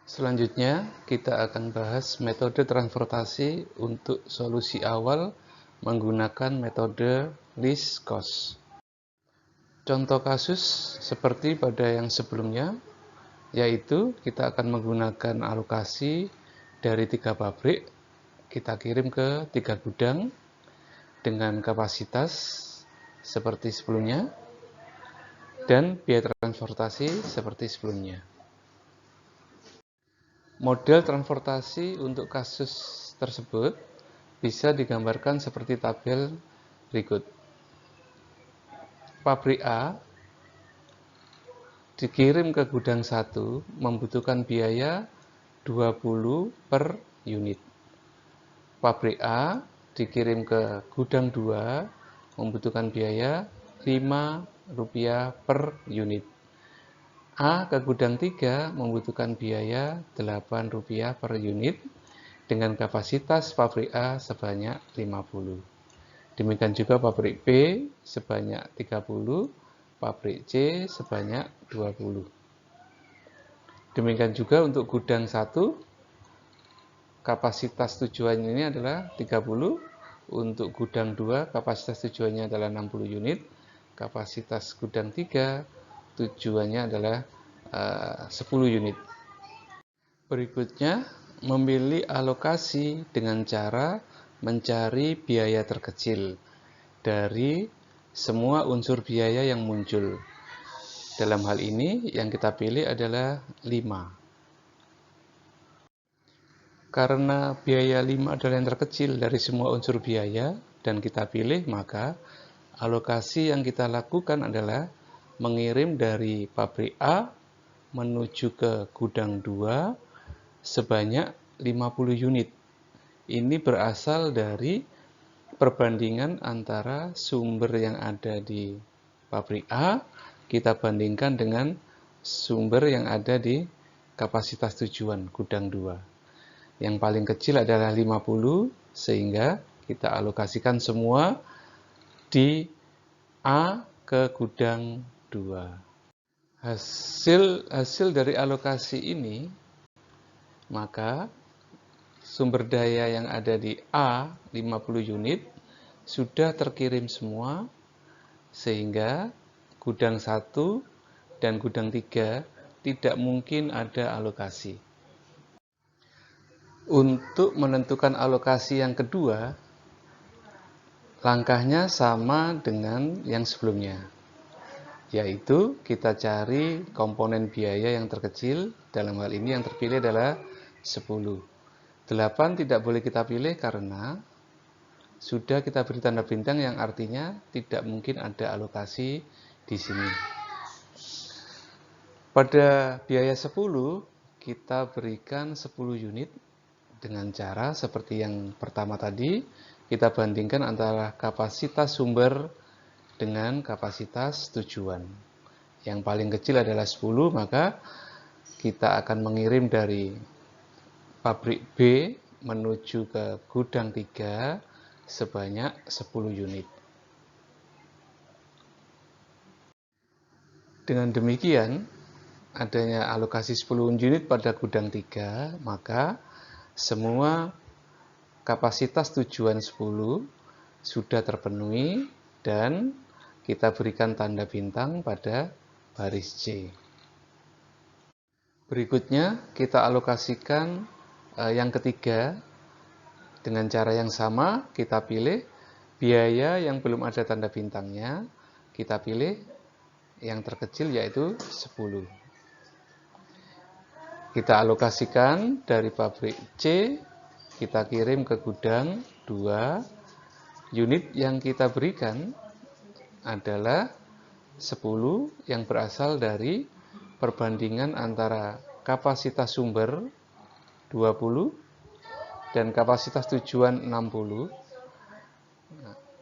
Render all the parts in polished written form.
Selanjutnya, kita akan bahas metode transportasi untuk solusi awal menggunakan metode least cost. Contoh kasus seperti pada yang sebelumnya, yaitu kita akan menggunakan alokasi dari 3 pabrik, kita kirim ke 3 gudang dengan kapasitas seperti sebelumnya, dan biaya transportasi seperti sebelumnya. Model transportasi untuk kasus tersebut bisa digambarkan seperti tabel berikut. Pabrik A dikirim ke gudang 1 membutuhkan biaya 20 per unit. Pabrik A dikirim ke gudang 2 membutuhkan biaya Rp5 per unit. A ke gudang 3 membutuhkan biaya Rp8 per unit dengan kapasitas pabrik A sebanyak 50. Demikian juga pabrik B sebanyak 30, pabrik C sebanyak 20. Demikian juga untuk gudang 1, kapasitas tujuan ini adalah 30, untuk gudang 2 kapasitas tujuannya adalah 60 unit, kapasitas gudang 3 tujuannya adalah 10 unit. Berikutnya, memilih alokasi dengan cara mencari biaya terkecil dari semua unsur biaya yang muncul. Dalam hal ini, yang kita pilih adalah 5. Karena biaya 5 adalah yang terkecil dari semua unsur biaya dan kita pilih, maka alokasi yang kita lakukan adalah mengirim dari pabrik A menuju ke gudang 2 sebanyak 50 unit. Ini berasal dari perbandingan antara sumber yang ada di pabrik A kita bandingkan dengan sumber yang ada di kapasitas tujuan gudang 2. Yang paling kecil adalah 50, sehingga kita alokasikan semua di A ke gudang 2. Hasil dari alokasi ini, maka sumber daya yang ada di A 50 unit sudah terkirim semua, sehingga gudang 1 dan gudang 3 tidak mungkin ada alokasi. Untuk menentukan alokasi yang kedua, langkahnya sama dengan yang sebelumnya, yaitu kita cari komponen biaya yang terkecil. Dalam hal ini yang terpilih adalah 10. 8 tidak boleh kita pilih karena sudah kita beri tanda bintang yang artinya tidak mungkin ada alokasi di sini. Pada biaya 10, kita berikan 10 unit dengan cara seperti yang pertama tadi, kita bandingkan antara kapasitas sumber dengan kapasitas tujuan. Yang paling kecil adalah 10, maka kita akan mengirim dari pabrik B menuju ke gudang 3 sebanyak 10 unit. Dengan demikian, adanya alokasi 10 unit pada gudang 3, maka semua kapasitas tujuan 10 sudah terpenuhi dan kita berikan tanda bintang pada baris C. Berikutnya kita alokasikan yang ketiga dengan cara yang sama. Kita pilih biaya yang belum ada tanda bintangnya, kita pilih yang terkecil yaitu 10. Kita alokasikan dari pabrik C, kita kirim ke gudang 2. Unit yang kita berikan adalah 10 yang berasal dari perbandingan antara kapasitas sumber 20 dan kapasitas tujuan 60.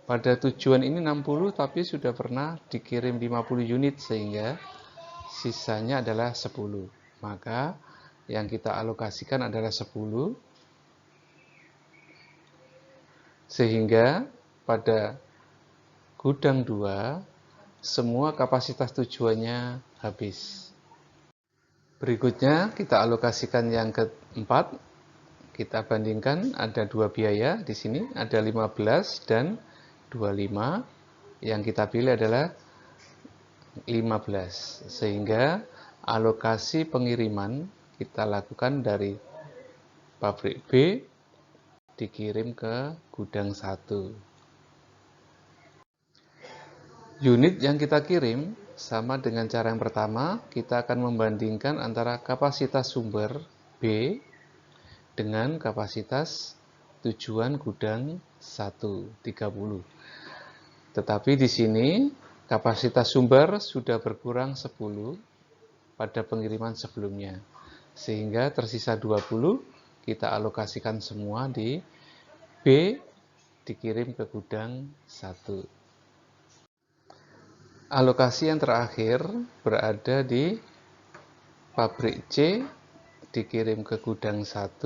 Pada tujuan ini 60 tapi sudah pernah dikirim 50 unit sehingga sisanya adalah 10. Maka yang kita alokasikan adalah 10, sehingga pada gudang 2 semua kapasitas tujuannya habis. Berikutnya kita alokasikan yang keempat. Kita bandingkan ada dua biaya di sini, ada 15 dan 25. Yang kita pilih adalah 15. Sehingga alokasi pengiriman kita lakukan dari pabrik B dikirim ke gudang 1. Unit yang kita kirim sama dengan cara yang pertama, kita akan membandingkan antara kapasitas sumber B dengan kapasitas tujuan gudang 1, 30. Tetapi di sini kapasitas sumber sudah berkurang 10 pada pengiriman sebelumnya. Sehingga tersisa 20, kita alokasikan semua di B dikirim ke gudang 1. Alokasi yang terakhir berada di pabrik C dikirim ke gudang 1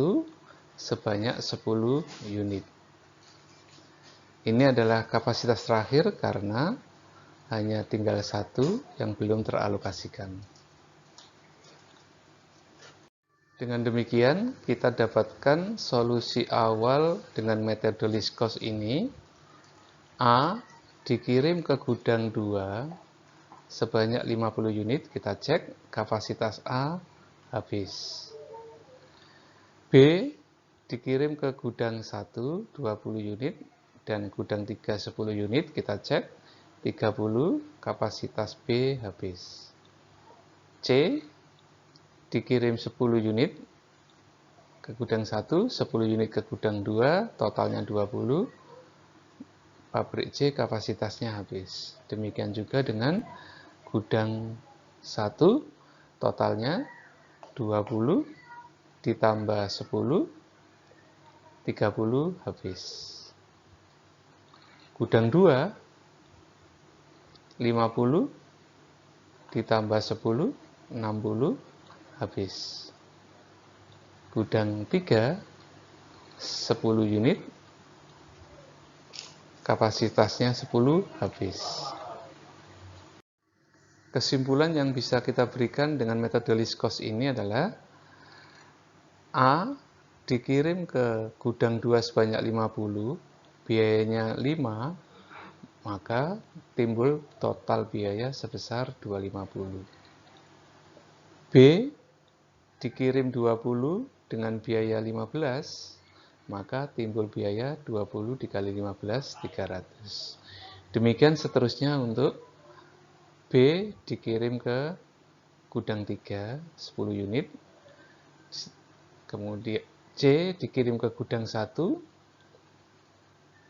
sebanyak 10 unit. Ini adalah kapasitas terakhir karena hanya tinggal 1 yang belum teralokasikan. Dengan demikian, kita dapatkan solusi awal dengan metode least cost ini. A dikirim ke gudang 2 sebanyak 50 unit, kita cek kapasitas A habis. B dikirim ke gudang 1 20 unit dan gudang 3 10 unit, kita cek 30, kapasitas B habis. C dikirim 10 unit ke gudang 1, 10 unit ke gudang 2, totalnya 20. Pabrik C kapasitasnya habis. Demikian juga dengan gudang 1, totalnya 20 ditambah 10, 30 habis. Gudang 2, 50 ditambah 10, 60 habis. Gudang 3, 10 unit, kapasitasnya 10 habis. Kesimpulan yang bisa kita berikan dengan metode least cost ini adalah A dikirim ke gudang 2 sebanyak 50, biayanya 5, maka timbul total biaya sebesar 250. B dikirim 20 dengan biaya 15, maka timbul biaya 20 dikali 15, 300. Demikian seterusnya untuk B dikirim ke gudang 3, 10 unit. Kemudian C dikirim ke gudang 1,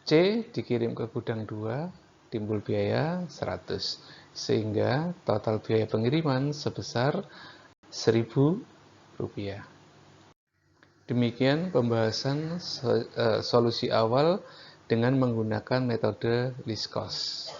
C dikirim ke gudang 2, timbul biaya 100. Sehingga total biaya pengiriman sebesar Rp1.000. Demikian pembahasan solusi awal dengan menggunakan metode least cost.